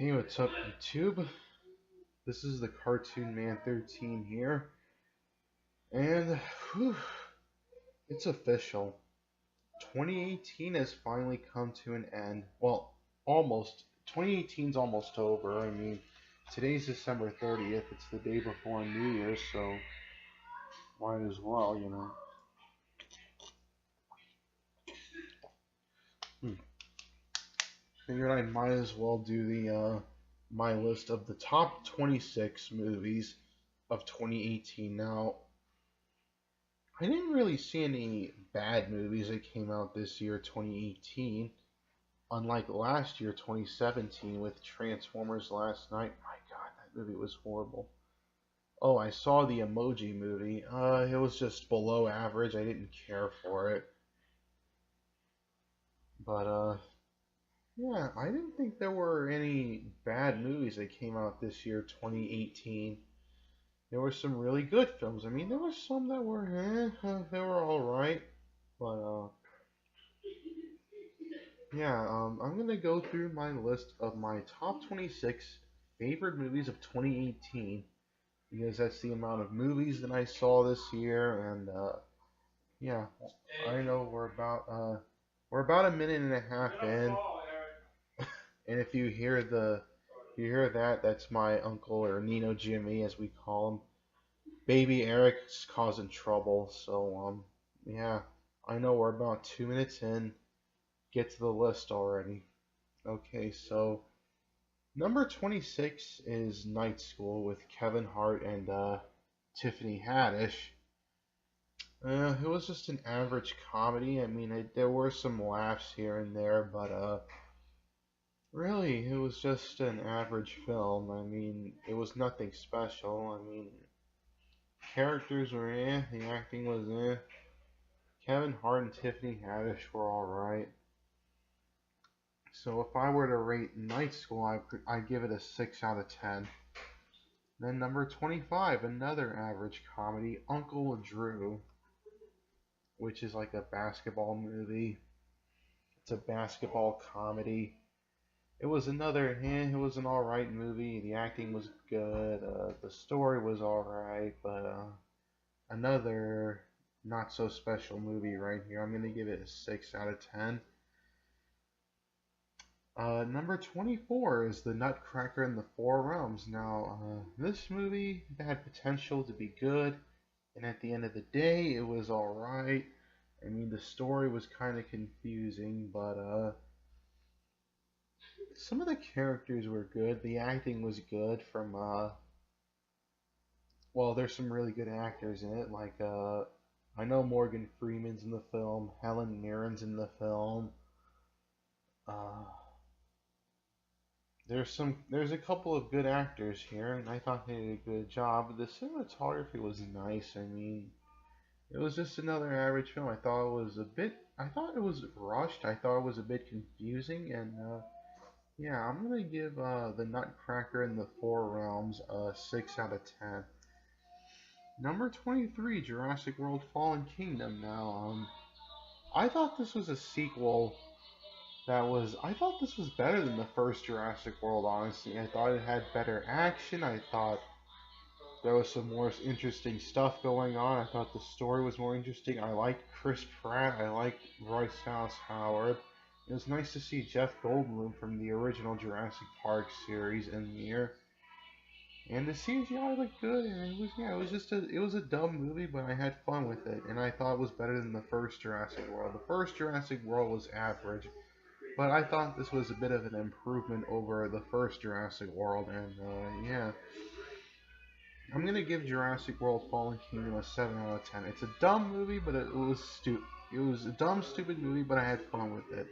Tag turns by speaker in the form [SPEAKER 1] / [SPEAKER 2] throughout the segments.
[SPEAKER 1] Hey, what's up, YouTube? This is the Cartoon Man 13 here, and whew, it's official. 2018 has finally come to an end. Well, almost. 2018's almost over. I mean, today's December 30th. It's the day before New Year's, so might as well, you know. Figured I might as well do the my list of the top 26 movies of 2018. Now, I didn't really see any bad movies that came out this year, 2018. Unlike last year, 2017, with Transformers Last Night. My God, that movie was horrible. Oh, I saw the Emoji Movie. It was just below average. I didn't care for it. But, yeah, I didn't think there were any bad movies that came out this year, 2018. There were some really good films. I mean, there were some that were, they were alright. But, yeah, I'm gonna go through my list of my top 26 favorite movies of 2018 because that's the amount of movies that I saw this year, and yeah, I know we're about a minute and a half in, and if you hear that, that's my uncle, or Nino Jimmy as we call him. Baby Eric's causing trouble, so yeah, I know we're about 2 minutes in. Get to the list already. Okay, so number 26 is Night School with Kevin Hart and Tiffany Haddish. It was just an average comedy. I mean, there were some laughs here and there, but really, it was just an average film. I mean, it was nothing special. I mean, characters were the acting was Kevin Hart and Tiffany Haddish were alright. So if I were to rate Night School, I'd give it a 6 out of 10. Then number 25, another average comedy, Uncle Drew, which is like a basketball movie. It's a basketball comedy. It was it was an alright movie. The acting was good. The story was alright, but another not so special movie right here. I'm going to give it a 6 out of 10. Number 24 is The Nutcracker in the Four Realms. Now, this movie had potential to be good, and at the end of the day, it was alright. I mean, the story was kind of confusing, but some of the characters were good. The acting was good from, well, there's some really good actors in it, like, I know Morgan Freeman's in the film, Helen Mirren's in the film, there's a couple of good actors here, and I thought they did a good job. The cinematography was nice. I mean, it was just another average film. I thought it was rushed. I thought it was a bit confusing, and yeah, I'm gonna give The Nutcracker in the Four Realms a 6 out of 10. Number 23, Jurassic World: Fallen Kingdom. Now, I thought this was a sequel. I thought this was better than the first Jurassic World, honestly. I thought it had better action. I thought there was some more interesting stuff going on. I thought the story was more interesting. I liked Chris Pratt. I liked Bryce Dallas Howard. It was nice to see Jeff Goldblum from the original Jurassic Park series in here. And the CGI looked good, and it was a dumb movie, but I had fun with it, and I thought it was better than the first Jurassic World. The first Jurassic World was average. But I thought this was a bit of an improvement over the first Jurassic World, and yeah. I'm gonna give Jurassic World: Fallen Kingdom a 7 out of 10. It's a dumb movie, but it was stupid. It was a dumb, stupid movie, but I had fun with it.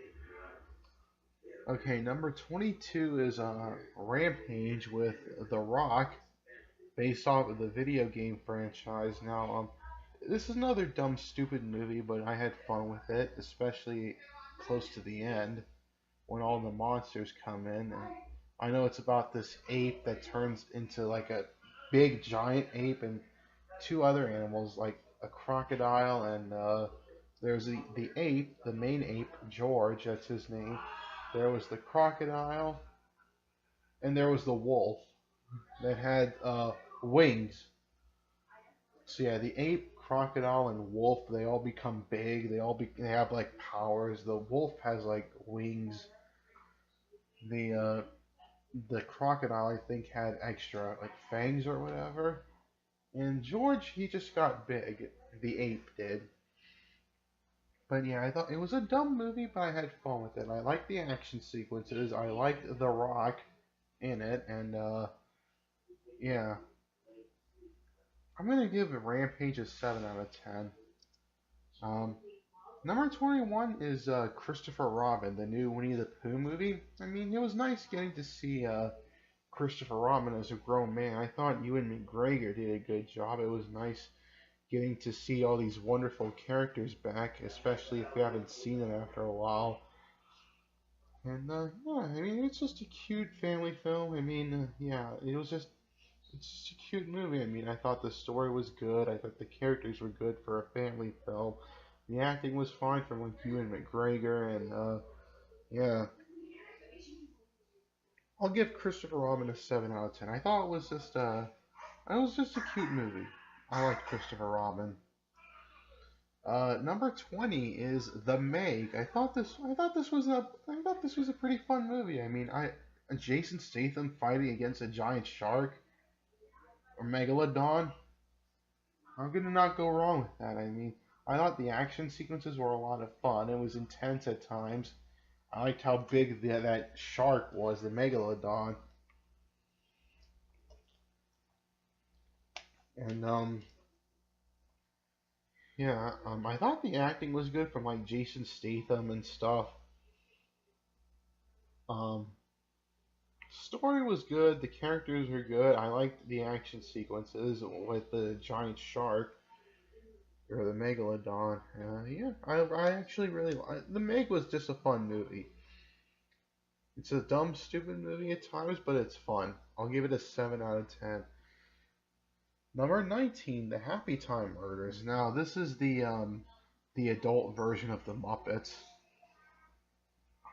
[SPEAKER 1] Okay, number 22 is Rampage with The Rock, based off of the video game franchise. Now, this is another dumb, stupid movie, but I had fun with it, especially close to the end when all the monsters come in. And I know it's about this ape that turns into like a big giant ape and two other animals like a crocodile, and there's the ape, the main ape, George, that's his name. There was the crocodile, and there was the wolf that had wings. So yeah, the ape, crocodile, and wolf, they all become big. They have like powers. The wolf has like wings. The the crocodile, I think, had extra like fangs or whatever. And George, he just got big. The ape did. But yeah, I thought it was a dumb movie, but I had fun with it. I liked the action sequences. I liked The Rock in it, and yeah, I'm gonna give Rampage a 7 out of 10. Um, Number 21 is Christopher Robin, the new Winnie the Pooh movie. I mean, it was nice getting to see Christopher Robin as a grown man. I thought Ewan McGregor did a good job. It was nice getting to see all these wonderful characters back, especially if we haven't seen them after a while. And yeah, I mean, it's just a cute family film. I mean, yeah, it's just a cute movie. I mean, I thought the story was good. I thought the characters were good for a family film. The acting was fine from like Ewan McGregor, and yeah, I'll give Christopher Robin a 7 out of 10. I thought it was just a cute movie. I like Christopher Robin. Number 20 is The Meg. I thought this was a pretty fun movie. I mean, Jason Statham fighting against a giant shark or megalodon. How could it not go wrong with that? I mean, I thought the action sequences were a lot of fun. It was intense at times. I liked how big that shark was, the megalodon, and yeah, I thought the acting was good from like Jason Statham and stuff. Um, Story was good. The characters were good. I liked the action sequences with the giant shark or the megalodon. Yeah, I actually really the Meg was just a fun movie. It's a dumb, stupid movie at times, but it's fun. I'll give it a 7 out of 10. Number 19, The Happy Time Murders. Now, this is the adult version of the Muppets.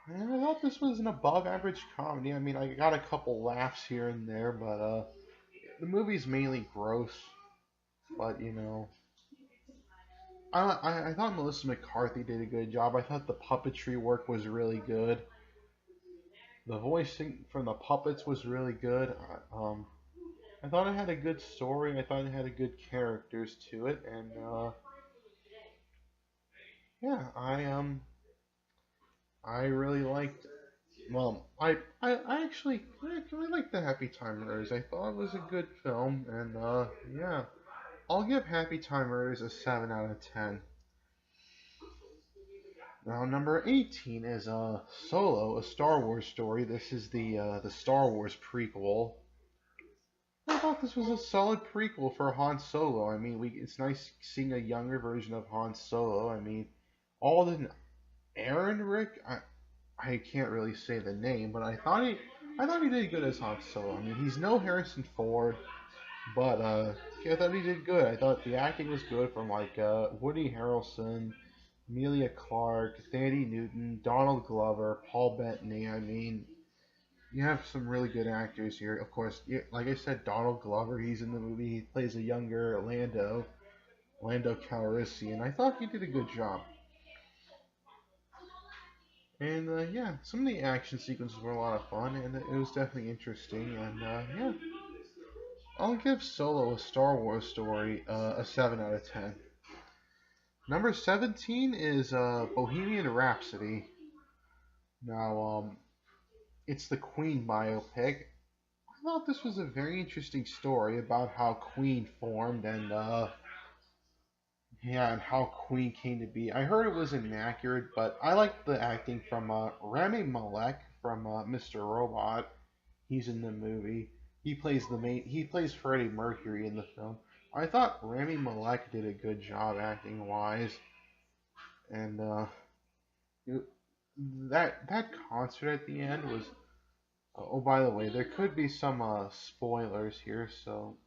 [SPEAKER 1] I thought this was an above average comedy. I mean, I got a couple laughs here and there, but the movie's mainly gross. But you know, I thought Melissa McCarthy did a good job. I thought the puppetry work was really good. The voicing from the puppets was really good. I thought it had a good story. I thought it had a good characters to it, and yeah, I really liked. Well, I liked the Happy Time Murders. I thought it was a good film, and yeah, I'll give Happy Time Murders a 7 out of 10. Now, number 18 is Solo, a Star Wars story. This is the Star Wars prequel. I thought this was a solid prequel for Han Solo. I mean, it's nice seeing a younger version of Han Solo. I mean, Alden Ehrenreich, I can't really say the name, but I thought he did good as Han Solo. I mean, he's no Harrison Ford, but yeah, I thought he did good. I thought the acting was good from like Woody Harrelson, Emilia Clarke, Thandie Newton, Donald Glover, Paul Bettany. I mean, you have some really good actors here. Of course, like I said, Donald Glover, he's in the movie. He plays a younger Lando Calrissian. I thought he did a good job. And yeah, some of the action sequences were a lot of fun, and it was definitely interesting. And yeah, I'll give Solo, a Star Wars story, a 7 out of 10. Number 17 is Bohemian Rhapsody. Now, it's the Queen biopic. I thought this was a very interesting story about how Queen formed and yeah, and how Queen came to be. I heard it was inaccurate, but I liked the acting from Rami Malek from Mr. Robot. He's in the movie. He plays Freddie Mercury in the film. I thought Rami Malek did a good job acting wise, and it, that concert at the end was. Oh, by the way, there could be some spoilers here, so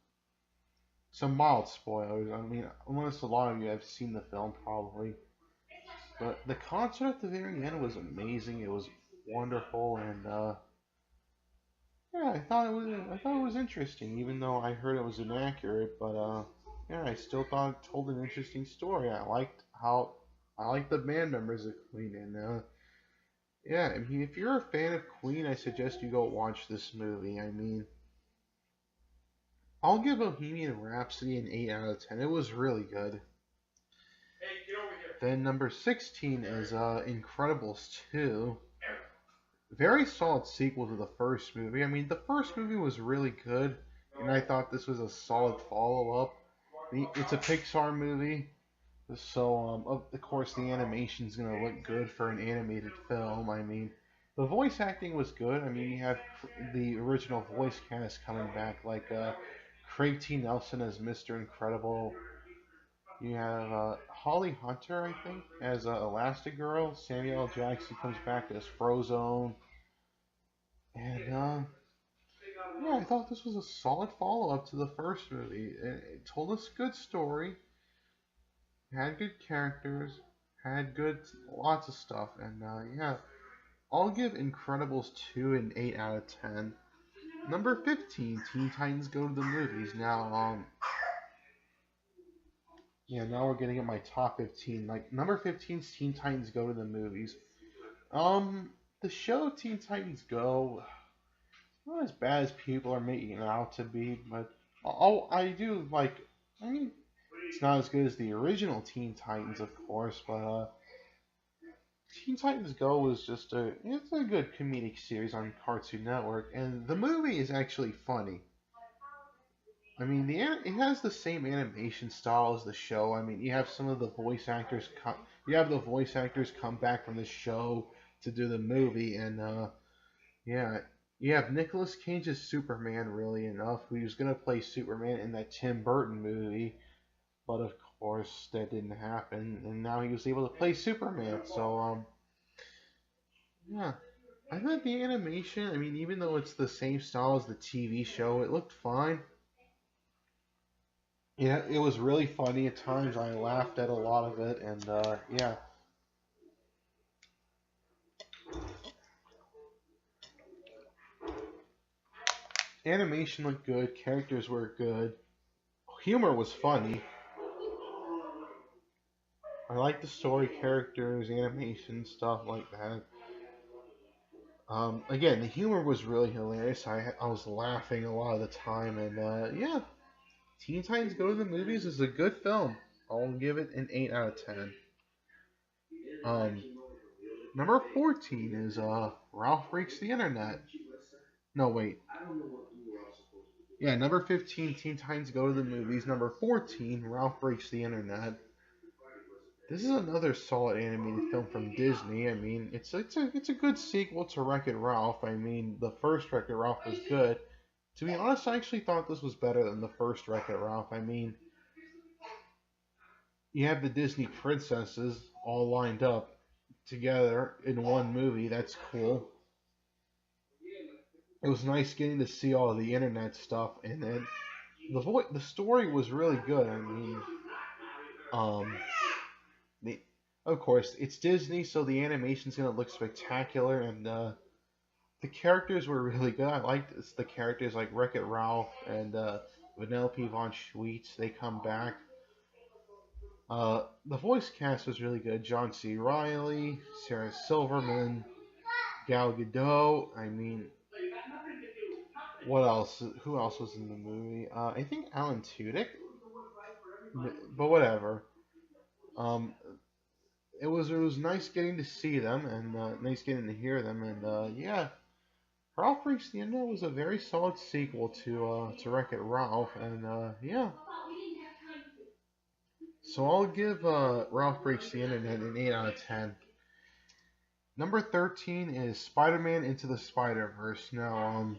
[SPEAKER 1] some mild spoilers. I mean, unless a lot of you have seen the film, probably. But the concert at the very end was amazing. It was wonderful, and Yeah, I thought it was interesting, even though I heard it was inaccurate. But yeah, I still thought it told an interesting story. I liked the band members of Queen, and yeah, I mean, if you're a fan of Queen, I suggest you go watch this movie. I mean, I'll give Bohemian Rhapsody an 8 out of 10. It was really good. Then number 16 is Incredibles 2. Very solid sequel to the first movie. I mean, the first movie was really good, and I thought this was a solid follow up. It's a Pixar movie, so of course the animation's gonna look good for an animated film. I mean, the voice acting was good. I mean, you have the original voice cast coming back, like Craig T. Nelson as Mr. Incredible. You have Holly Hunter, I think, as Elastigirl. Samuel L. Jackson comes back as Frozone. And yeah, I thought this was a solid follow up to the first movie. It told us a good story, had good characters, had good lots of stuff, and yeah, I'll give Incredibles 2 an 8 out of 10. Number 15, Teen Titans Go to the Movies. Now, yeah, now we're getting at my top 15. Like number 15 is Teen Titans Go to the Movies. Um, the show Teen Titans Go, not as bad as people are making it out to be, but I do like. I mean, it's not as good as the original Teen Titans, of course, but Teen Titans Go was just it's a good comedic series on Cartoon Network, and the movie is actually funny. I mean, it has the same animation style as the show. I mean, you have some of the voice actors you have the voice actors come back from the show to do the movie, and yeah, you have Nicolas Cage as Superman, really enough, who was gonna play Superman in that Tim Burton movie, but of course that didn't happen, and now he was able to play Superman. So yeah, I thought the animation. I mean, even though it's the same style as the TV show, it looked fine. Yeah, it was really funny at times. I laughed at a lot of it, and yeah, animation looked good, characters were good, humor was funny. I like the story, characters, animation, stuff like that. Again, the humor was really hilarious. I was laughing a lot of the time, and yeah, Teen Titans Go to the Movies is a good film. I'll give it an 8 out of 10. Um, Number 14 is Ralph Breaks the Internet. No, wait. Yeah, number 15, Teen Titans Go to the Movies. Number 14, Ralph Breaks the Internet. This is another solid animated film from Disney. I mean, it's a good sequel to Wreck-It Ralph. I mean, the first Wreck-It Ralph was good. To be honest, I actually thought this was better than the first Wreck-It Ralph. I mean, you have the Disney princesses all lined up together in one movie. That's cool. It was nice getting to see all of the internet stuff, and then the story was really good. I mean, um, the of course it's Disney, so the animation's gonna look spectacular, and the characters were really good. I liked the characters like Wreck-It Ralph and Vanellope von Schweetz. They come back. The voice cast was really good. John C. Riley, Sarah Silverman, Gal Gadot. I mean, what else? Who else was in the movie? I think Alan Tudyk, but whatever. Um, it was nice getting to see them and nice getting to hear them, and yeah, Ralph Breaks the Internet was a very solid sequel to Wreck-It Ralph, and yeah. So I'll give Ralph Breaks the Internet an 8 out of 10. Number 13 is Spider-Man Into the Spider-Verse. Now,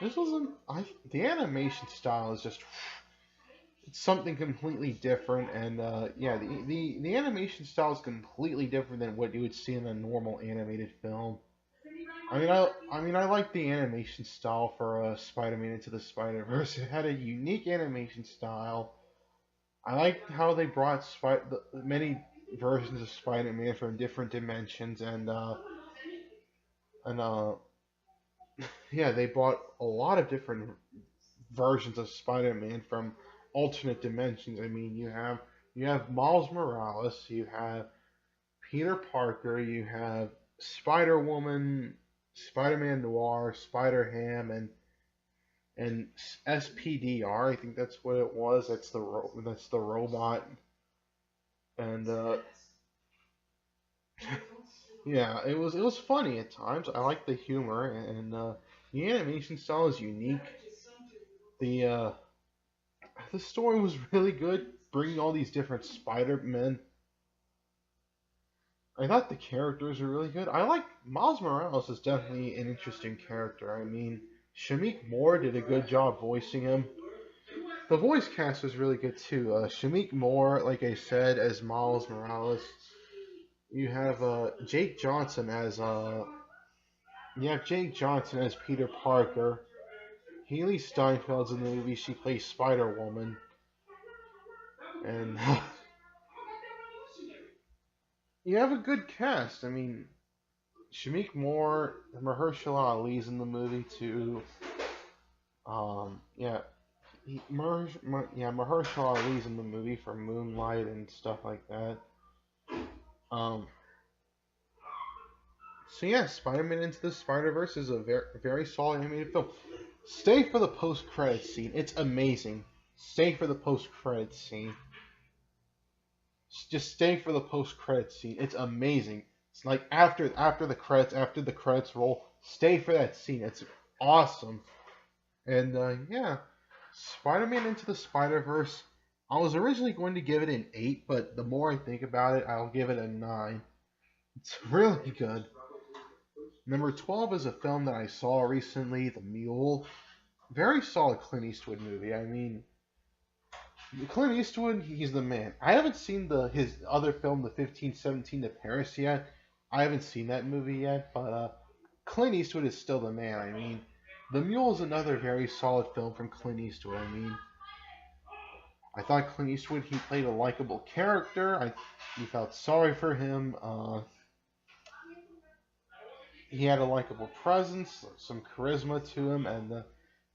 [SPEAKER 1] this wasn't. The animation style is just it's something completely different, and yeah, the animation style is completely different than what you would see in a normal animated film. I mean, I like the animation style for Spider-Man Into the Spider-Verse. It had a unique animation style. I liked how they brought many versions of Spider-Man from different dimensions, and yeah, they brought a lot of different versions of Spider-Man from alternate dimensions. I mean, you have Miles Morales, you have Peter Parker, you have Spider Woman, Spider-Man Noir, Spider Ham, and SPDR. I think that's what it was. That's the robot, and yeah, it was funny at times. I like the humor, and the animation style is unique. The story was really good, bringing all these different Spider-Men. I thought the characters were really good. I like Miles Morales is definitely an interesting character. I mean, Shamik Moore did a good job voicing him. The voice cast was really good too. Shamik Moore, like I said, as Miles Morales. You have Jake Johnson as Peter Parker. Haley Steinfeld's in the movie. She plays Spider Woman, and you have a good cast. I mean, Shamik Moore, Mahershala Ali's in the movie too. Yeah, Mahershala Ali's in the movie for Moonlight and stuff like that. Um, so yeah, Spider-Man Into the Spider-Verse is a very solid animated film. Stay for the post-credits scene. It's amazing. Stay for the post-credits scene. Just stay for the post-credits scene. It's amazing. It's like after the credits roll, stay for that scene. It's awesome. And yeah, Spider-Man Into the Spider-Verse. I was originally going to give it an 8, but the more I think about it, I'll give it a 9. It's really good. Number 12 is a film that I saw recently, The Mule. Very solid Clint Eastwood movie. I mean, Clint Eastwood, he's the man. I haven't seen his other film, The 1517 to Paris, yet. I haven't seen that movie yet, but Clint Eastwood is still the man. I mean, The Mule is another very solid film from Clint Eastwood. I mean, I thought Clint Eastwood, he played a likable character. You felt sorry for him. He had a likable presence, some charisma to him, and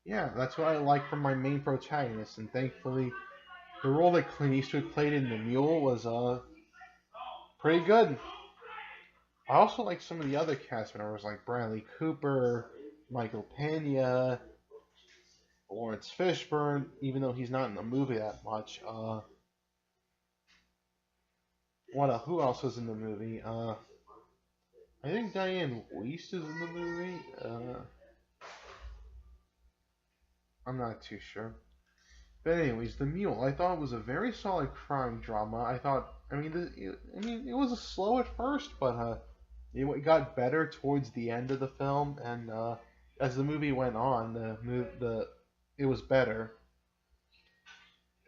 [SPEAKER 1] yeah, that's what I like from my main protagonist. And thankfully, the role that Clint Eastwood played in The Mule was pretty good. I also like some of the other cast members like Bradley Cooper, Michael Pena, Lawrence Fishburne, even though he's not in the movie that much. Who else was in the movie? I think Diane Weiss is in the movie. I'm not too sure. But anyways, The Mule. I thought it was a very solid crime drama. It was slow at first, but it got better towards the end of the film, and as the movie went on, it was better.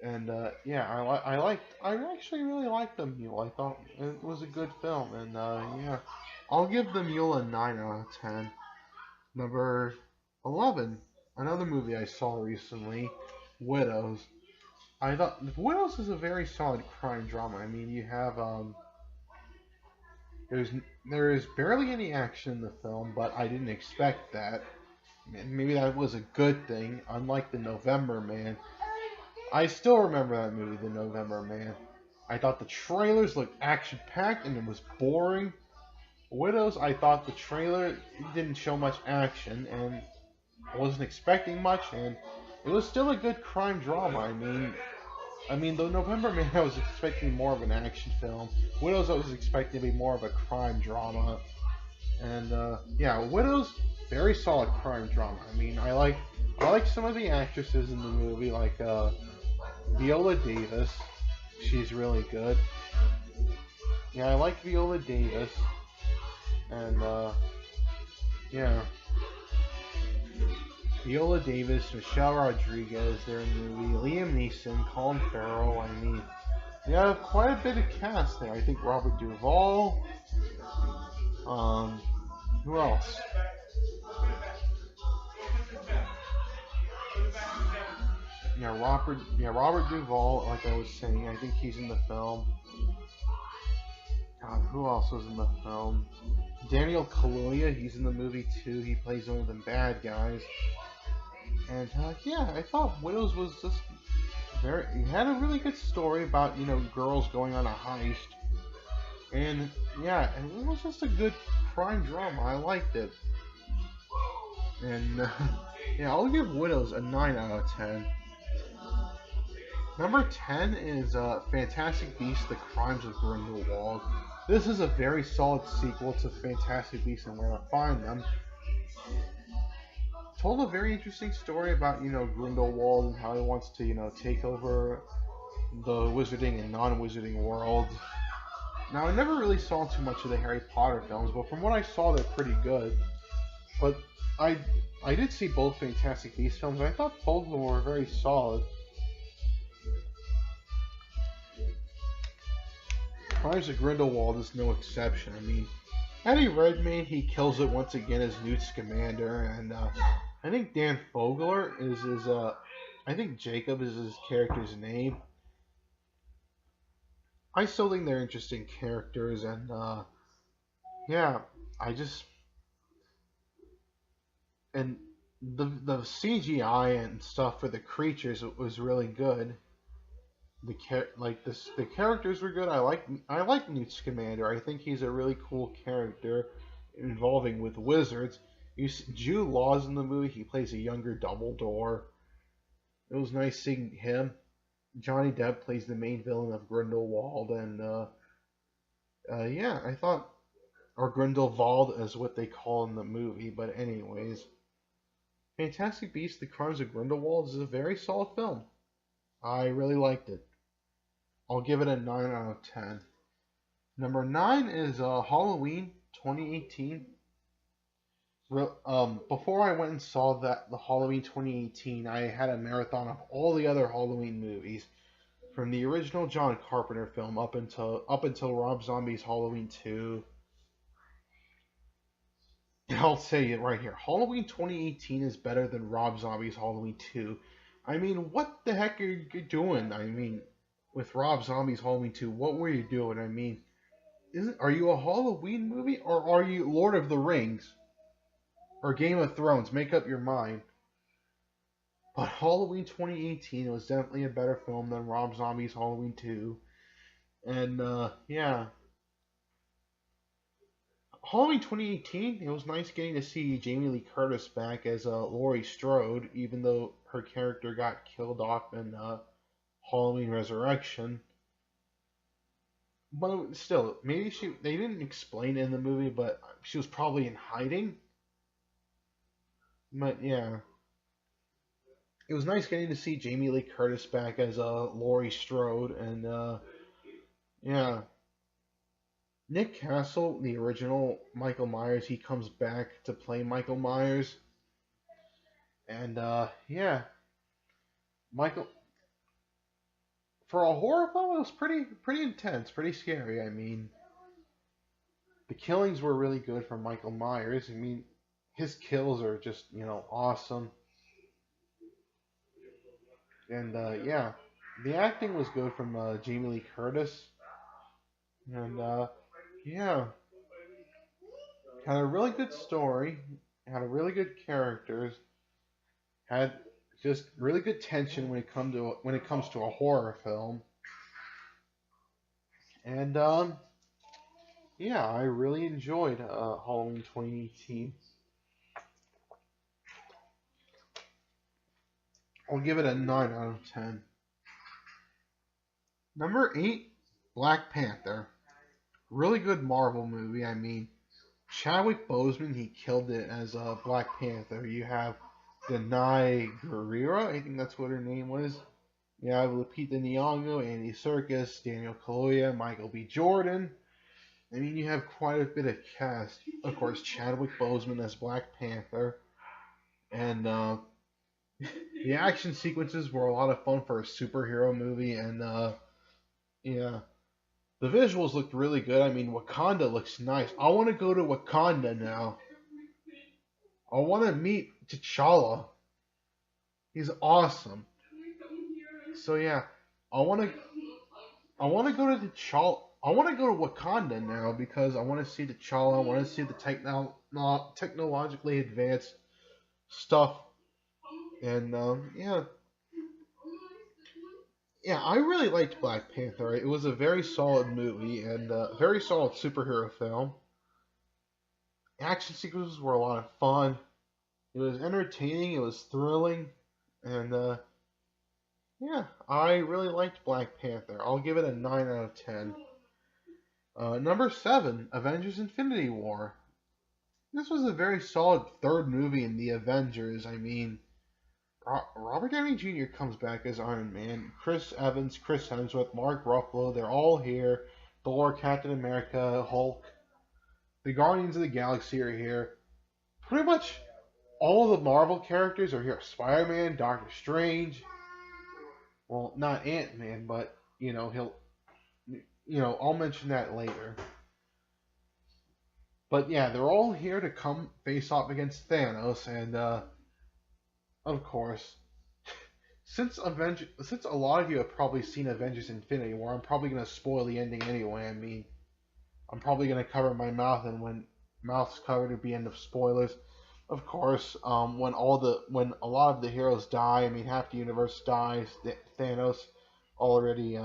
[SPEAKER 1] And yeah, I actually really liked The Mule. I thought it was a good film, and yeah, I'll give The Mule a 9 out of 10. Number 11, another movie I saw recently, Widows. I thought Widows is a very solid crime drama. I mean, you have there is barely any action in the film, but I didn't expect that. Maybe that was a good thing. Unlike The November Man, I still remember that movie, The November Man. I thought the trailers looked action-packed and it was boring. Widows, I thought the trailer didn't show much action and I wasn't expecting much, and it was still a good crime drama. I mean, The November Man, I was expecting more of an action film. Widows, I was expecting to be more of a crime drama. And yeah, Widows, very solid crime drama. I mean, I like some of the actresses in the movie, like Viola Davis. She's really good. Yeah, I like Viola Davis. And yeah, Viola Davis, Michelle Rodriguez, they're in the movie. Liam Neeson, Colin Farrell. I mean, you have quite a bit of cast there. I think Robert Duvall. Who else? Robert Duvall, like I was saying, I think he's in the film. God, who else was in the film? Daniel Kaluuya, he's in the movie too. He plays one of the bad guys. And yeah, I thought Widows was just very. It had a really good story about girls going on a heist, and yeah, and it was just a good crime drama. I liked it, and yeah, I'll give Widows a 9 out of 10. Number 10 is Fantastic Beasts: The Crimes of Grindelwald. This is a very solid sequel to Fantastic Beasts and Where to Find Them. Told a very interesting story about Grindelwald and how he wants to take over the wizarding and non-wizarding world. Now I never really saw too much of the Harry Potter films, but from what I saw, they're pretty good. But I I did see both Fantastic Beasts films. I thought both of them were very solid. Crimes of Grindelwald is no exception. I mean, Eddie Redmayne, he kills it once again as Newt Scamander, and I think Dan Fogler is his. I think Jacob is his character's name. I still think they're interesting characters, and yeah, I just and the CGI and stuff for the creatures was really good. The characters were good. I like Newt Scamander. I think he's a really cool character involving with wizards. Jude Law's in the movie. He plays a younger Dumbledore. It was nice seeing him. Johnny Depp plays the main villain of Grindelwald, and yeah, I thought, or Grindelwald is what they call in the movie. But anyways, Fantastic Beasts: The Crimes of Grindelwald is a very solid film. I really liked it. I'll give it a 9 out of 10. Number 9 is Halloween 2018. Before I went and saw the Halloween 2018, I had a marathon of all the other Halloween movies, from the original John Carpenter film up until Rob Zombie's Halloween 2. And I'll say it right here: Halloween 2018 is better than Rob Zombie's Halloween 2. I mean, what the heck are you doing? I mean, with Rob Zombie's Halloween 2, what were you doing? I mean, are you a Halloween movie, or are you Lord of the Rings or Game of Thrones? Make up your mind. But Halloween 2018 was definitely a better film than Rob Zombie's Halloween 2. And yeah, Halloween 2018, it was nice getting to see Jamie Lee Curtis back as Laurie Strode, even though her character got killed off in Halloween Resurrection. But still, maybe they didn't explain it in the movie, but she was probably in hiding. But yeah, it was nice getting to see Jamie Lee Curtis back as Laurie Strode, and yeah. Nick Castle, the original Michael Myers, he comes back to play Michael Myers. And yeah, Michael, for a horror film, it was pretty intense, pretty scary. I mean, the killings were really good from Michael Myers. I mean, his kills are just awesome. And yeah, the acting was good from Jamie Lee Curtis. And yeah, had a really good story, had a really good characters, had just really good tension when it comes to a horror film. And yeah, I really enjoyed Halloween 2018. I'll give it a 9 out of 10. Number 8, Black Panther. Really good Marvel movie. I mean, Chadwick Boseman, he killed it as Black Panther. You have Denai Guerrero, I think that's what her name was. You have Lupita Nyong'o, Andy Serkis, Daniel Kaluuya, Michael B. Jordan. I mean, you have quite a bit of cast. Of course, Chadwick Boseman as Black Panther. And the action sequences were a lot of fun for a superhero movie. And yeah. The visuals looked really good. I mean, Wakanda looks nice. I want to go to Wakanda now. I want to meet T'Challa. He's awesome. So yeah, I want to go to T'Challa. I want to go to Wakanda now because I want to see the T'Challa. I want to see the technologically advanced stuff. And yeah, yeah, I really liked Black Panther. It was a very solid movie and a very solid superhero film. Action sequences were a lot of fun. It was entertaining. It was thrilling, and yeah, I really liked Black Panther. I'll give it a 9 out of 10. Number 7, Avengers: Infinity War. This was a very solid third movie in the Avengers. I mean, Robert Downey Jr. comes back as Iron Man. Chris Evans, Chris Hemsworth, Mark Ruffalo, they're all here. Thor, Captain America, Hulk, the Guardians of the Galaxy are here. Pretty much all of the Marvel characters are here. Spider-Man, Doctor Strange. Well, not Ant-Man, but I'll mention that later. But yeah, they're all here to come face off against Thanos, and of course, since a lot of you have probably seen Avengers: Infinity War, I'm probably gonna spoil the ending anyway. I mean, I'm probably gonna cover my mouth, and when mouth's covered, it'll be end of spoilers. Of course, when a lot of the heroes die, I mean half the universe dies. Thanos already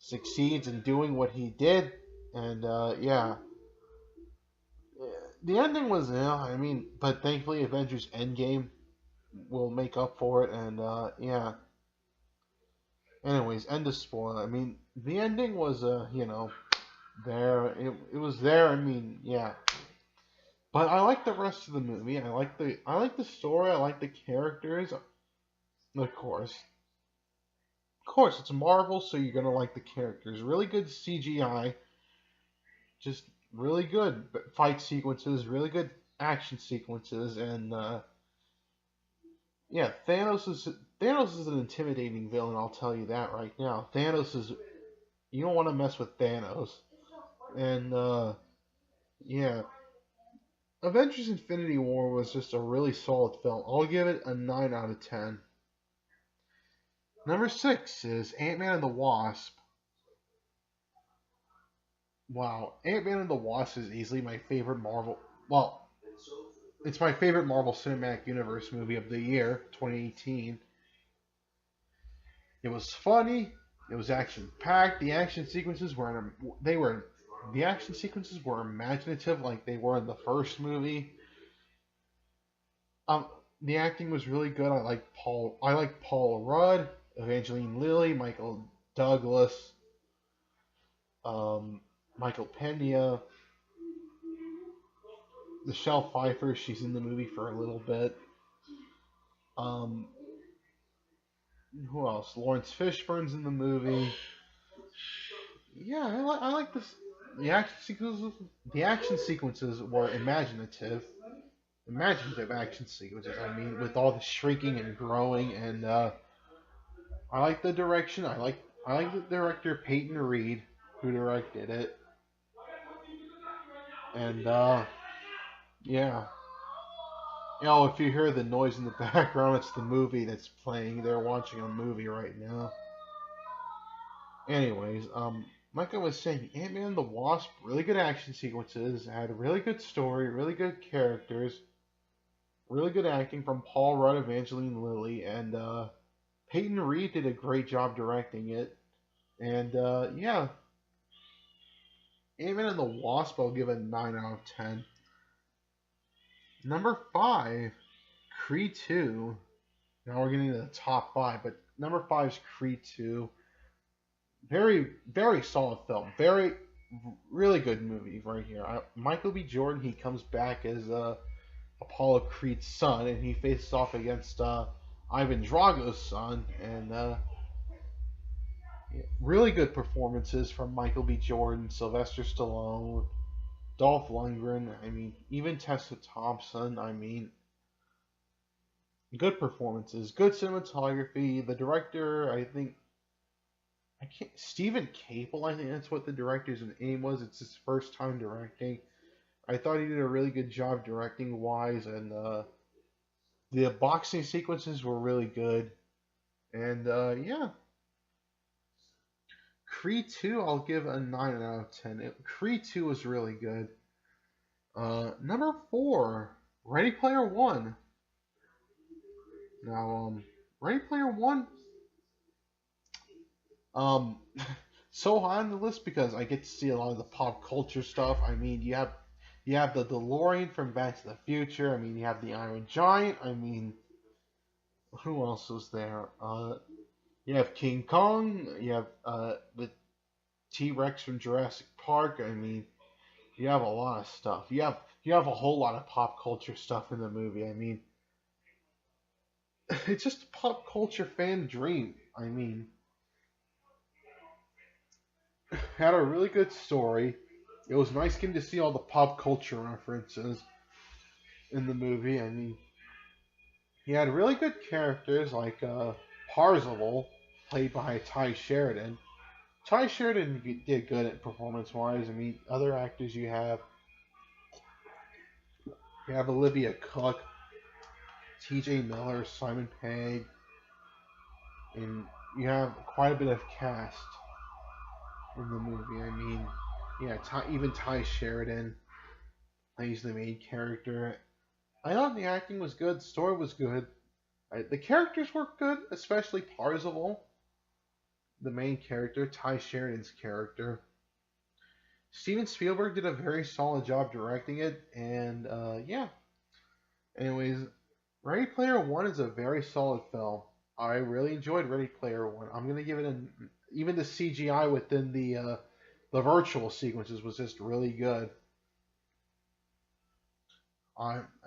[SPEAKER 1] succeeds in doing what he did, and yeah, the ending was I mean, but thankfully Avengers Endgame will make up for it, and yeah. Anyways, end of spoiler. I mean, the ending was there. It was there. I mean, yeah. But I like the rest of the movie. I like the story. I like the characters. Of course. Of course, it's Marvel, so you're gonna like the characters. Really good CGI. Just really good fight sequences, really good action sequences, and yeah, Thanos is an intimidating villain. I'll tell you that right now. Thanos is you don't want to mess with Thanos, and yeah, Avengers: Infinity War was just a really solid film. I'll give it a 9 out of 10. Number 6 is Ant-Man and the Wasp. Wow, Ant-Man and the Wasp is easily my favorite Marvel. Well, it's my favorite Marvel Cinematic Universe movie of the year, 2018. It was funny. It was action packed. The action sequences were imaginative, like they were in the first movie. Um, the acting was really good. I like Paul Rudd, Evangeline Lilly, Michael Douglas, Michael Pena, Michelle Pfeiffer. She's in the movie for a little bit. Um, who else? Lawrence Fishburne's in the movie. Yeah, I like this. The action sequences were imaginative action sequences. I mean, with all the shrinking and growing, and I like the direction. I like the director Peyton Reed who directed it, and yeah. If you hear the noise in the background, it's the movie that's playing. They're watching a movie right now. Anyways, like I was saying, Ant-Man and the Wasp, really good action sequences, had a really good story, really good characters, really good acting from Paul Rudd, Evangeline Lilly, and Peyton Reed did a great job directing it. And yeah, Ant-Man and the Wasp, I'll give it a 9 out of 10. Number 5, Creed 2. Now we're getting to the top 5, but number 5 is Creed 2. Very, very solid film. Really good movie right here. Michael B. Jordan, he comes back as Apollo Creed's son, and he faces off against Ivan Drago's son, and yeah, really good performances from Michael B. Jordan, Sylvester Stallone, Dolph Lundgren. I mean, even Tessa Thompson. I mean, good performances, good cinematography. The director, Stephen Caple, I think that's what the director's name was. It's his first time directing. I thought he did a really good job directing wise, and the boxing sequences were really good. And yeah, Creed 2, I'll give a 9 out of 10. Creed 2 was really good. Number 4, Ready Player One. Now, Ready Player One, so high on the list because I get to see a lot of the pop culture stuff. I mean, you have the DeLorean from Back to the Future. I mean, you have the Iron Giant. I mean, who else was there? You have King Kong. You have the T-Rex from Jurassic Park. I mean, you have a lot of stuff. You have a whole lot of pop culture stuff in the movie. I mean, it's just a pop culture fan dream. I mean, had a really good story. It was nice getting to see all the pop culture references in the movie. I mean, he had really good characters like Parzival, played by Ty Sheridan. Ty Sheridan did good at performance-wise. I mean, other actors you have Olivia Cooke, T.J. Miller, Simon Pegg, and you have quite a bit of cast in the movie. I mean, yeah, even Ty Sheridan plays the main character. I thought the acting was good, the story was good, the characters were good, especially Parzival, the main character, Ty Sheridan's character. Steven Spielberg did a very solid job directing it, and yeah. Anyways, Ready Player One is a very solid film. I really enjoyed Ready Player One. I'm gonna give it even the CGI within the virtual sequences was just really good.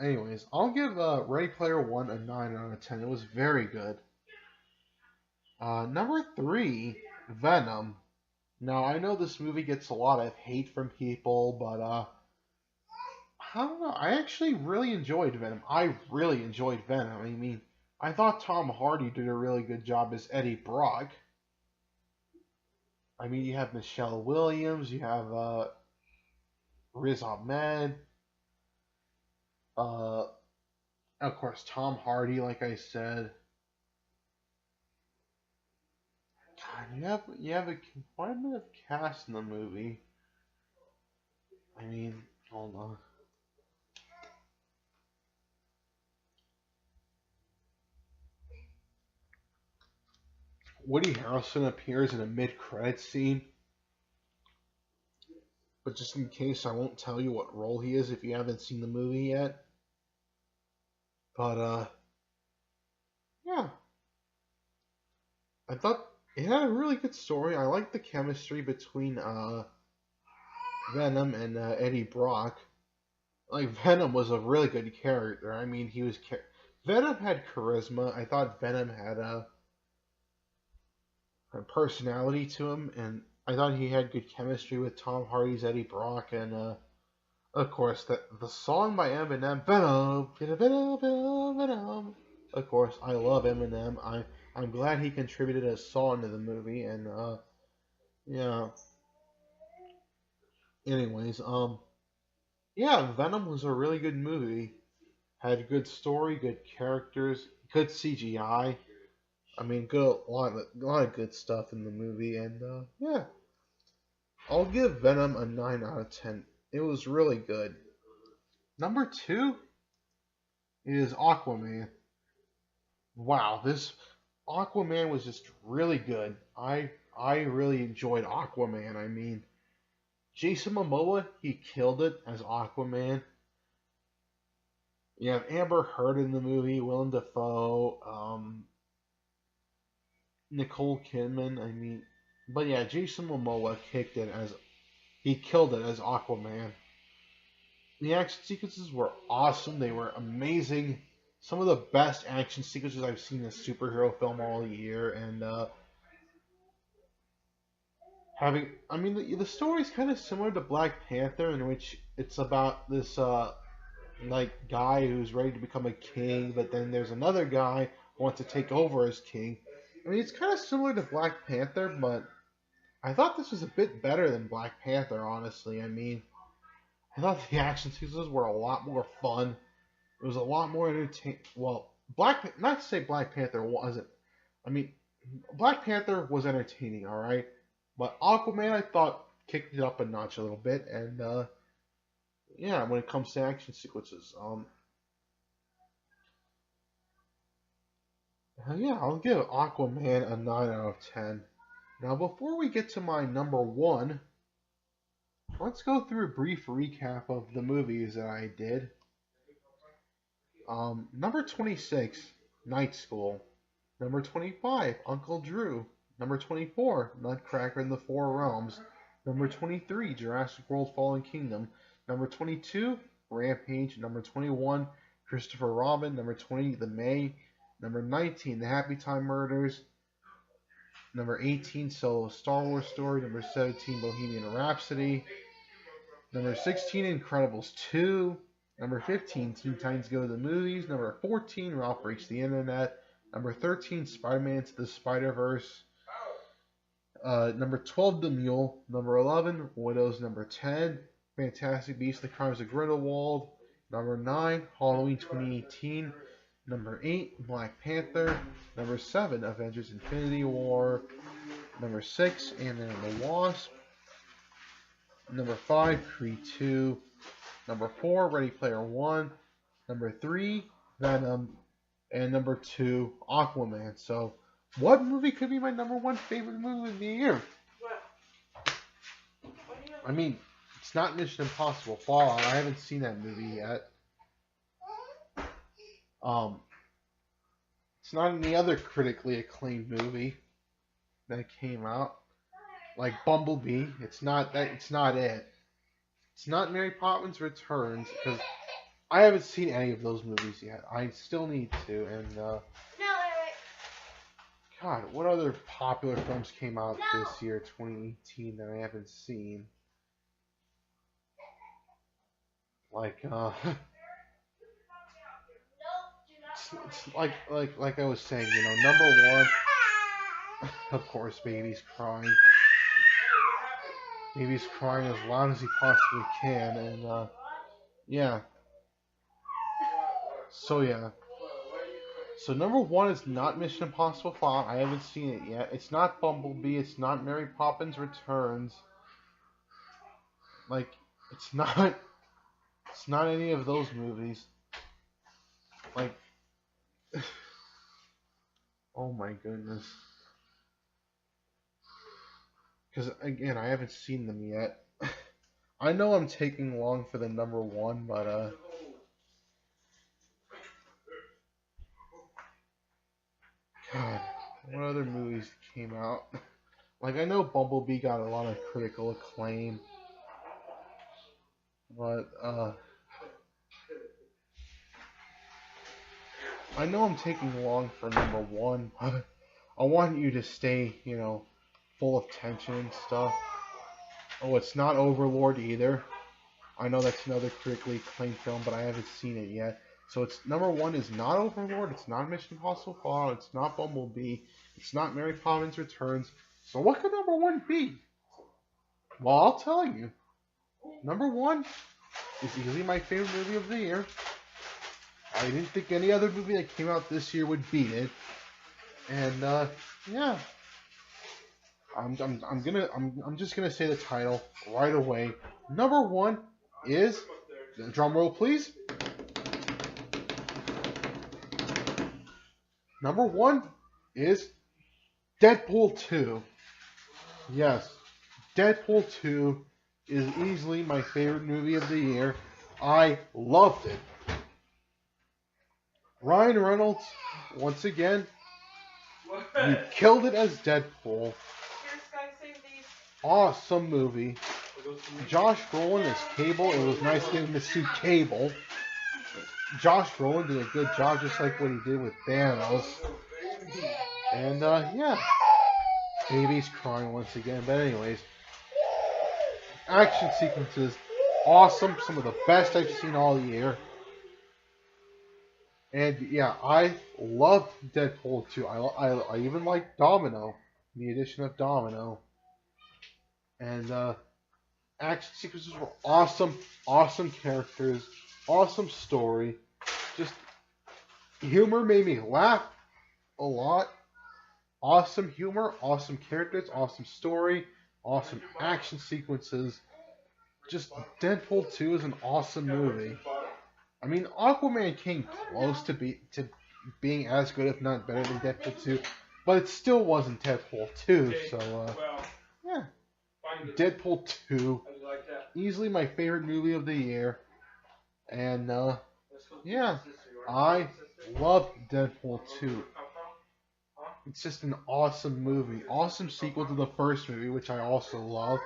[SPEAKER 1] Anyways, I'll give Ready Player One a 9 out of 10. It was very good. Number 3, Venom. Now, I know this movie gets a lot of hate from people, but I don't know. I actually really enjoyed Venom. I really enjoyed Venom. I mean, I thought Tom Hardy did a really good job as Eddie Brock. I mean, you have Michelle Williams, you have Riz Ahmed, of course Tom Hardy, like I said. God, you have quite a bit of cast in the movie. I mean, hold on. Woody Harrelson appears in a mid-credit scene, but just in case, I won't tell you what role he is if you haven't seen the movie yet. But yeah, I thought it had a really good story. I liked the chemistry between Venom and Eddie Brock. Like, Venom was a really good character. I mean, Venom had charisma. I thought Venom had a personality to him, and I thought he had good chemistry with Tom Hardy's Eddie Brock, and of course the song by Eminem, Venom, Venom, Venom, Venom. Of course, I love Eminem. I'm glad he contributed a song to the movie, and yeah. Anyways, yeah, Venom was a really good movie. Had good story, good characters, good CGI. I mean, a lot of good stuff in the movie, and yeah, I'll give Venom a 9 out of 10. It was really good. Number 2 is Aquaman. Wow, this Aquaman was just really good. I really enjoyed Aquaman. I mean, Jason Momoa, he killed it as Aquaman. You have Amber Heard in the movie, Willem Dafoe, Nicole Kidman. I mean, but yeah, Jason Momoa he killed it as Aquaman. The action sequences were awesome. They were amazing. Some of the best action sequences I've seen in a superhero film all year, and the story's kind of similar to Black Panther, in which it's about this like guy who's ready to become a king, but then there's another guy who wants to take over as king. I mean, it's kind of similar to Black Panther, but I thought this was a bit better than Black Panther, honestly. I mean, I thought the action sequences were a lot more fun. It was a lot more entertaining. Well, not to say Black Panther wasn't. I mean, Black Panther was entertaining, alright? But Aquaman, I thought, kicked it up a notch a little bit, and yeah, when it comes to action sequences, yeah, I'll give Aquaman a 9 out of 10. Now, before we get to my number one, let's go through a brief recap of the movies that I did. Number 26, Night School. Number 25, Uncle Drew. Number 24, Nutcracker in the Four Realms. Number 23, Jurassic World Fallen Kingdom. Number 22, Rampage. Number 21, Christopher Robin. Number 20, The May. Number 19, The Happy Time Murders. Number 18, Solo Star Wars Story. Number 17, Bohemian Rhapsody. Number 16, Incredibles 2. Number 15, Teen Titans Go to the Movies. Number 14, Ralph Breaks the Internet. Number 13, Spider-Man to the Spider-Verse. Number 12, The Mule. Number 11, Widows. Number 10, Fantastic Beasts: The Crimes of Grindelwald. Number 9, Halloween 2018. Number 8, Black Panther. Number 7, Avengers Infinity War. Number 6, AntMan The Wasp. Number 5, Creed 2. Number 4, Ready Player One. Number 3, Venom. And number 2, Aquaman. So, what movie could be my number one favorite movie of the year? I mean, it's not Mission Impossible Fallout. I haven't seen that movie yet. It's not any other critically acclaimed movie that came out. Like Bumblebee. It's not that. It's not it. It's not Mary Poppins Returns, because I haven't seen any of those movies yet. I still need to. And God, what other popular films came out this year, 2018, that I haven't seen? Like, it's like I was saying, you know, number one, of course, Baby's crying. Baby's crying as loud as he possibly can, and yeah. So yeah. So number one is not Mission Impossible Fallout. I haven't seen it yet. It's not Bumblebee. It's not Mary Poppins Returns. Like, it's not any of those movies. Like, oh my goodness. Because again, I haven't seen them yet. I know I'm taking long for the number one, but God, what other movies came out? Like, I know Bumblebee got a lot of critical acclaim, but I know I'm taking long for number one, but I want you to stay, you know, full of tension and stuff. Oh, it's not Overlord either. I know that's another critically acclaimed film, but I haven't seen it yet. So it's number one is not Overlord, it's not Mission Impossible Fallout, it's not Bumblebee, it's not Mary Poppins Returns. So what could number one be? Well, I'll tell you. Number one is easily my favorite movie of the year. I didn't think any other movie that came out this year would beat it. And yeah. I'm just gonna say the title right away. Number one is, drum roll please. Number one is Deadpool 2. Yes, Deadpool 2 is easily my favorite movie of the year. I loved it. Ryan Reynolds, once again, you killed it as Deadpool. Awesome movie. Josh Brolin as Cable. It was nice getting to see Cable. Josh Brolin did a good job, just like what he did with Thanos. And yeah, Baby's crying once again. But anyways, action sequences, awesome. Some of the best I've seen all year. And yeah, I loved Deadpool 2. I even liked Domino, the addition of Domino. And action sequences were awesome, awesome characters, awesome story. Just humor made me laugh a lot. Awesome humor, awesome characters, awesome story. awesome action sequences. Just Deadpool 2 is an awesome movie. I mean, Aquaman came close to being as good, if not better, than Deadpool 2, but it still wasn't Deadpool 2. So yeah, Deadpool 2, easily my favorite movie of the year, and yeah, I love Deadpool 2. It's just an awesome movie, awesome sequel to the first movie, which I also love.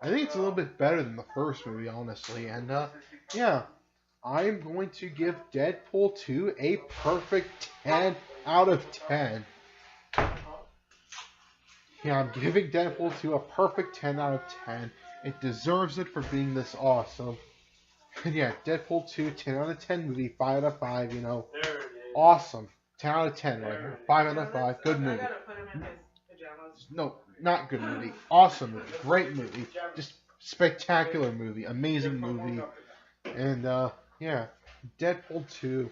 [SPEAKER 1] I think it's a little bit better than the first movie, honestly, and yeah. I'm going to give Deadpool 2 a perfect 10 out of 10. Yeah, I'm giving Deadpool 2 a perfect 10 out of 10. It deserves it for being this awesome. And yeah, Deadpool 2, 10 out of 10 movie, 5 out of 5, you know. Awesome. 10 out of 10 right here. 5 out of 5. Good movie. No, not good movie. Awesome movie. Great movie. Just spectacular movie. Amazing movie. And, yeah, Deadpool 2,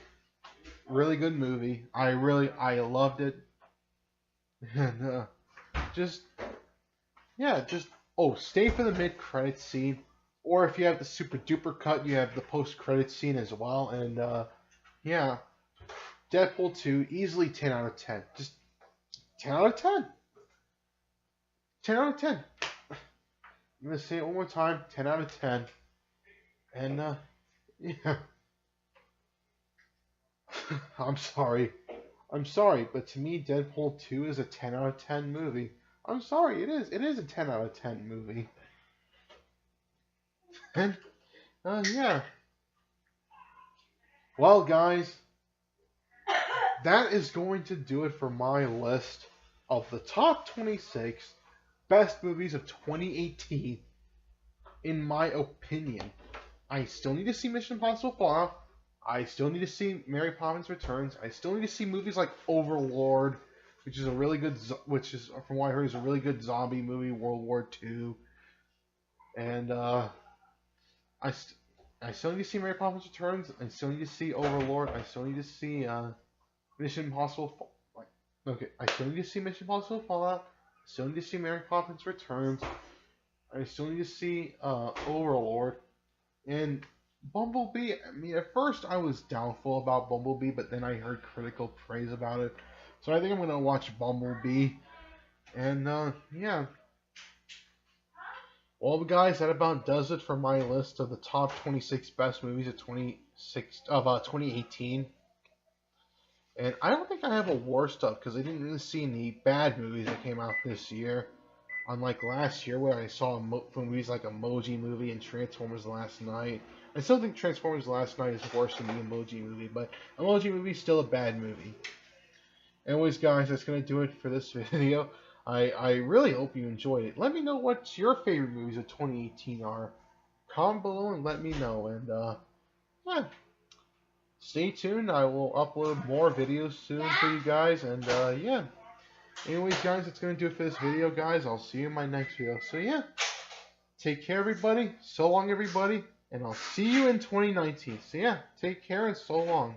[SPEAKER 1] really good movie. I loved it. And, stay for the mid-credit scene. Or if you have the super duper cut, you have the post-credit scene as well. And, yeah, Deadpool 2, easily 10 out of 10. Just 10 out of 10. 10 out of 10. I'm going to say it one more time. 10 out of 10. And, yeah. I'm sorry, but to me, Deadpool 2 is a 10 out of 10 movie. I'm sorry, it is. It is a 10 out of 10 movie. And, yeah. Well, guys, that is going to do it for my list of the top 26 best movies of 2018, in my opinion. I still need to see Mission Impossible Fallout. I still need to see Mary Poppins Returns. I still need to see movies like Overlord, which is from what I heard, is a really good zombie movie, World War II. And I still need to see Mary Poppins Returns. I still need to see Overlord. I still need to see Mission Impossible. I still need to see Mission Impossible Fallout. I still need to see Mary Poppins Returns. I still need to see Overlord. And Bumblebee, I mean, at first I was doubtful about Bumblebee, but then I heard critical praise about it. So I think I'm going to watch Bumblebee. And, yeah. Well, guys, that about does it for my list of the top 26 best movies of 2018. And I don't think I have a worst stuff, because I didn't really see any bad movies that came out this year. Unlike last year, where I saw movies like Emoji Movie and Transformers Last Night. I still think Transformers Last Night is worse than the Emoji Movie, but Emoji Movie is still a bad movie. Anyways, guys, that's going to do it for this video. I really hope you enjoyed it. Let me know what your favorite movies of 2018 are. Comment below and let me know. And, yeah. Stay tuned. I will upload more videos soon for you guys. And, yeah. Anyways, guys, that's going to do it for this video, guys. I'll see you in my next video. So, yeah. Take care, everybody. So long, everybody. And I'll see you in 2019. So, yeah. Take care and so long.